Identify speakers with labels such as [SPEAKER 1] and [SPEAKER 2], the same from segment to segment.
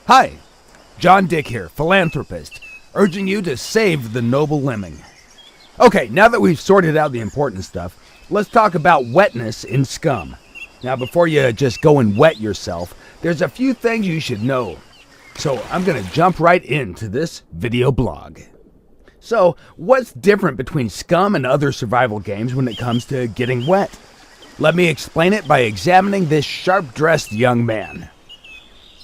[SPEAKER 1] Hi, John Dick here, philanthropist, urging you to save the noble lemming. Okay, now that we've sorted out the important stuff, let's talk about wetness in Scum. Now, before you just go and wet yourself, there's a few things you should know. So I'm going to jump right into this video blog. So, what's different between Scum and other survival games when it comes to getting wet? Let me explain it by examining this sharp-dressed young man.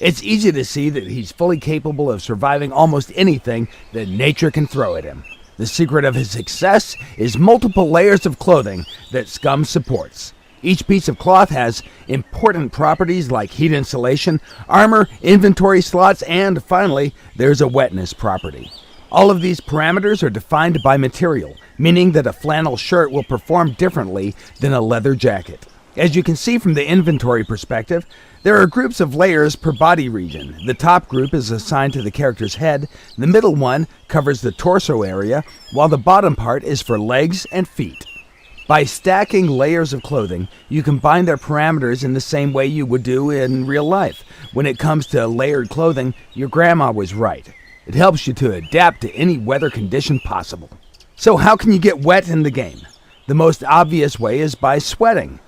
[SPEAKER 1] It's easy to see that he's fully capable of surviving almost anything that nature can throw at him. The secret of his success is multiple layers of clothing that Scum supports. Each piece of cloth has important properties like heat insulation, armor, inventory slots, and finally, there's a wetness property. All of these parameters are defined by material, meaning that a flannel shirt will perform differently than a leather jacket. As you can see from the inventory perspective, there are groups of layers per body region. The top group is assigned to the character's head, the middle one covers the torso area, while the bottom part is for legs and feet. By stacking layers of clothing, you combine their parameters in the same way you would do in real life. When it comes to layered clothing, your grandma was right. It helps you to adapt to any weather condition possible. So how can you get wet in the game? The most obvious way is by sweating.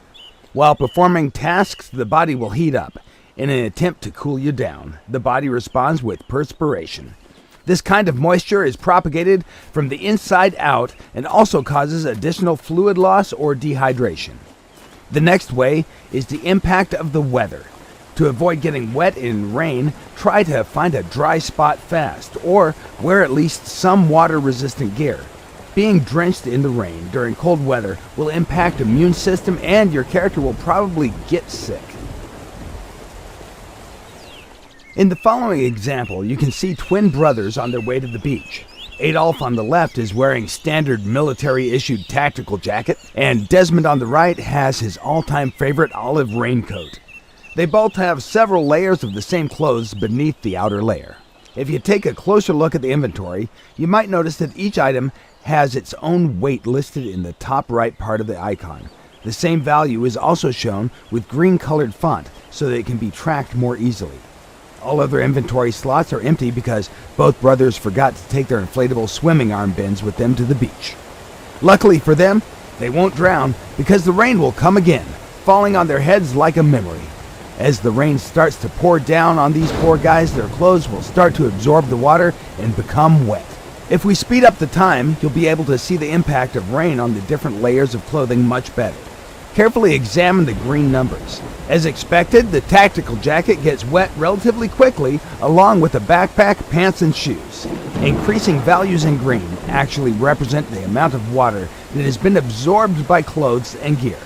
[SPEAKER 1] While performing tasks, the body will heat up. In an attempt to cool you down, the body responds with perspiration. This kind of moisture is propagated from the inside out and also causes additional fluid loss or dehydration. The next way is the impact of the weather. To avoid getting wet in rain, try to find a dry spot fast or wear at least some water-resistant gear. Being drenched in the rain during cold weather will impact immune system and your character will probably get sick. In the following example, you can see twin brothers on their way to the beach. Adolf on the left is wearing standard military-issued tactical jacket, and Desmond on the right has his all-time favorite olive raincoat. They both have several layers of the same clothes beneath the outer layer. If you take a closer look at the inventory, you might notice that each item has its own weight listed in the top right part of the icon. The same value is also shown with green-colored font so that it can be tracked more easily. All other inventory slots are empty because both brothers forgot to take their inflatable swimming arm bins with them to the beach. Luckily for them, they won't drown because the rain will come again, falling on their heads like a memory. As the rain starts to pour down on these poor guys, their clothes will start to absorb the water and become wet. If we speed up the time, you'll be able to see the impact of rain on the different layers of clothing much better. Carefully examine the green numbers. As expected, the tactical jacket gets wet relatively quickly, along with the backpack, pants, and shoes. Increasing values in green actually represent the amount of water that has been absorbed by clothes and gear.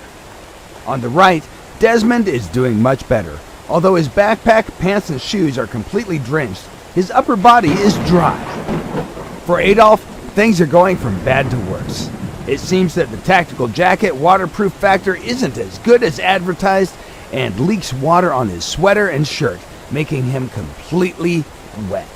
[SPEAKER 1] On the right, Desmond is doing much better. Although his backpack, pants, and shoes are completely drenched, his upper body is dry. For Adolf, things are going from bad to worse. It seems that the tactical jacket waterproof factor isn't as good as advertised and leaks water on his sweater and shirt, making him completely wet.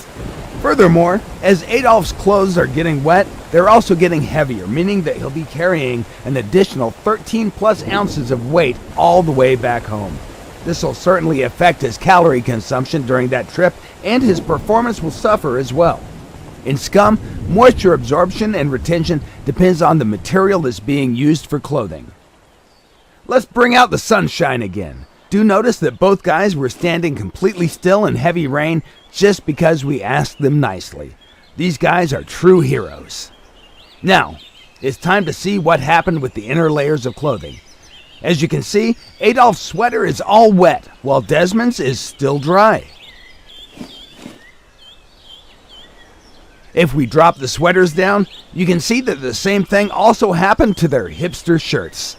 [SPEAKER 1] Furthermore, as Adolf's clothes are getting wet, they're also getting heavier, meaning that he'll be carrying an additional 13 plus ounces of weight all the way back home. This will certainly affect his calorie consumption during that trip, and his performance will suffer as well. In Scum, moisture absorption and retention depends on the material that's being used for clothing. Let's bring out the sunshine again. Do notice that both guys were standing completely still in heavy rain just because we asked them nicely. These guys are true heroes. Now, it's time to see what happened with the inner layers of clothing. As you can see, Adolf's sweater is all wet, while Desmond's is still dry. If we drop the sweaters down, you can see that the same thing also happened to their hipster shirts.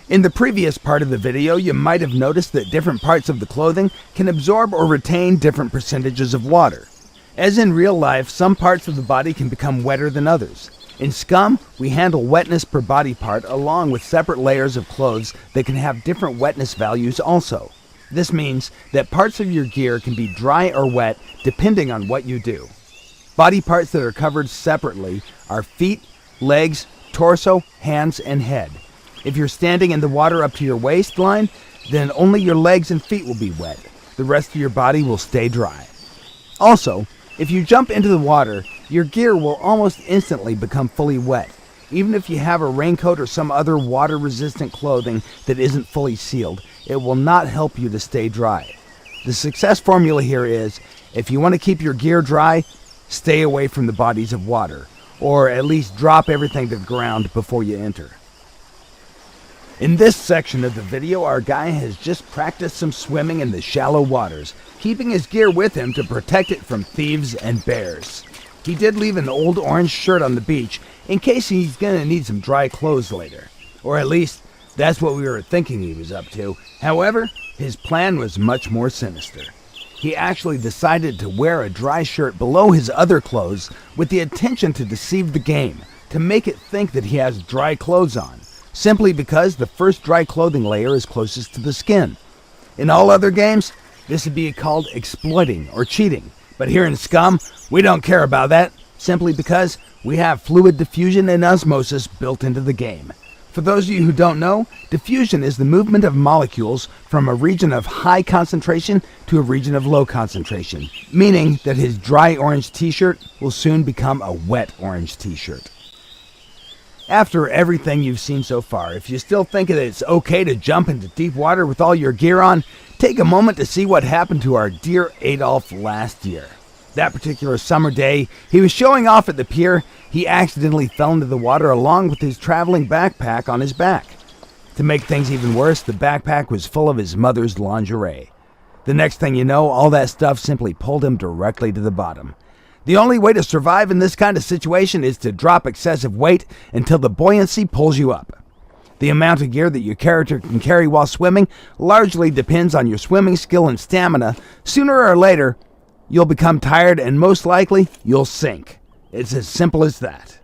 [SPEAKER 1] In the previous part of the video, you might have noticed that different parts of the clothing can absorb or retain different percentages of water. As in real life, some parts of the body can become wetter than others. In Scum, we handle wetness per body part along with separate layers of clothes that can have different wetness values also. This means that parts of your gear can be dry or wet depending on what you do. Body parts that are covered separately are feet, legs, torso, hands, and head. If you're standing in the water up to your waistline, then only your legs and feet will be wet. the rest of your body will stay dry. Also, if you jump into the water, your gear will almost instantly become fully wet, even if you have a raincoat or some other water-resistant clothing that isn't fully sealed. It will not help you to stay dry. The success formula here is, if you want to keep your gear dry, stay away from the bodies of water, or at least drop everything to the ground before you enter. In this section of the video, our guy has just practiced some swimming in the shallow waters, keeping his gear with him to protect it from thieves and bears. He did leave an old orange shirt on the beach in case he's gonna need some dry clothes later. Or at least, that's what we were thinking he was up to. However, his plan was much more sinister. He actually decided to wear a dry shirt below his other clothes with the intention to deceive the game, to make it think that he has dry clothes on, simply because the first dry clothing layer is closest to the skin. In all other games, this would be called exploiting or cheating, but here in Scum, we don't care about that, simply because we have fluid diffusion and osmosis built into the game. For those of you who don't know, diffusion is the movement of molecules from a region of high concentration to a region of low concentration, meaning that his dry orange t-shirt will soon become a wet orange t-shirt. After everything you've seen so far, if you still think that it's okay to jump into deep water with all your gear on, take a moment to see what happened to our dear Adolf last year. That particular summer day, he was showing off at the pier. He accidentally fell into the water along with his traveling backpack on his back. To make things even worse, the backpack was full of his mother's lingerie. The next thing you know, all that stuff simply pulled him directly to the bottom. The only way to survive in this kind of situation is to drop excessive weight until the buoyancy pulls you up. The amount of gear that your character can carry while swimming largely depends on your swimming skill and stamina. Sooner or later, you'll become tired and most likely, you'll sink. It's as simple as that.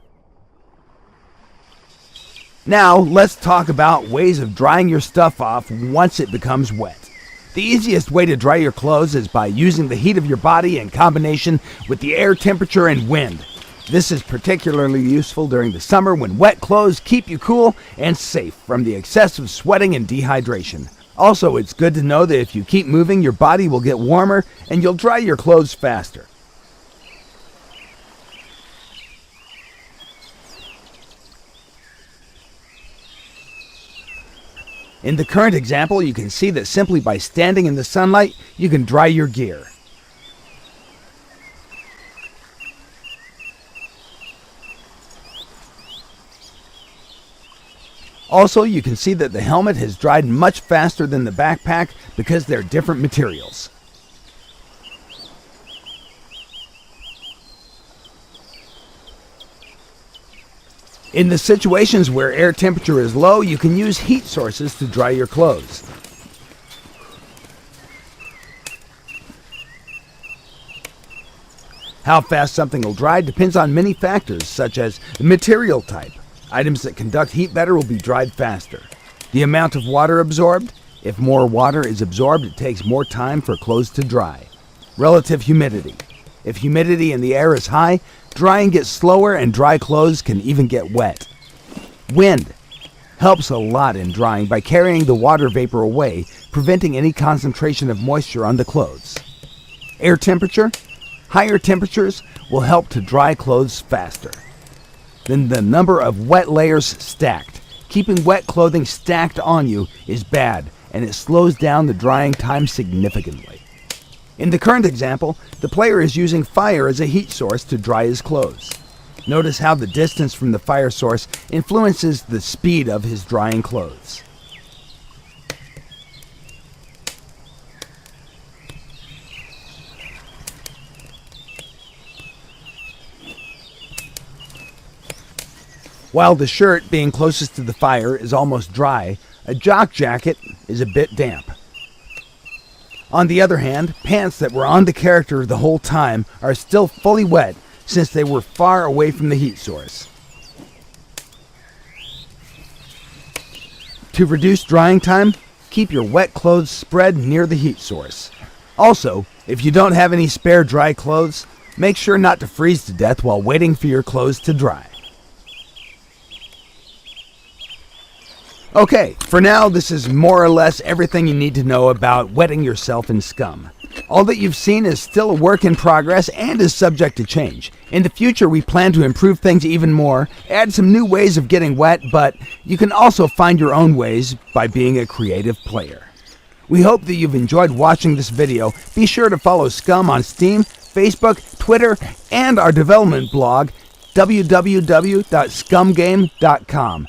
[SPEAKER 1] Now, let's talk about ways of drying your stuff off once it becomes wet. The easiest way to dry your clothes is by using the heat of your body in combination with the air temperature and wind. This is particularly useful during the summer when wet clothes keep you cool and safe from the excessive sweating and dehydration. Also, it's good to know that if you keep moving, your body will get warmer and you'll dry your clothes faster. In the current example, you can see that simply by standing in the sunlight, you can dry your gear. Also, you can see that the helmet has dried much faster than the backpack because they're different materials. In the situations where air temperature is low, you can use heat sources to dry your clothes. How fast something will dry depends on many factors, such as the material type. Items that conduct heat better will be dried faster. The amount of water absorbed. If more water is absorbed, it takes more time for clothes to dry. Relative humidity. If humidity in the air is high, drying gets slower and dry clothes can even get wet. Wind helps a lot in drying by carrying the water vapor away, preventing any concentration of moisture on the clothes. Air temperature. Higher temperatures will help to dry clothes faster. Then the number of wet layers stacked. Keeping wet clothing stacked on you is bad, and it slows down the drying time significantly. In the current example, the player is using fire as a heat source to dry his clothes. Notice how the distance from the fire source influences the speed of his drying clothes. While the shirt, being closest to the fire, is almost dry, a jock jacket is a bit damp. On the other hand, pants that were on the character the whole time are still fully wet since they were far away from the heat source. To reduce drying time, keep your wet clothes spread near the heat source. Also, if you don't have any spare dry clothes, make sure not to freeze to death while waiting for your clothes to dry. Okay, for now, this is more or less everything you need to know about wetting yourself in Scum. All that you've seen is still a work in progress and is subject to change. In the future, we plan to improve things even more, add some new ways of getting wet, but you can also find your own ways by being a creative player. We hope that you've enjoyed watching this video. Be sure to follow Scum on Steam, Facebook, Twitter, and our development blog, www.scumgame.com.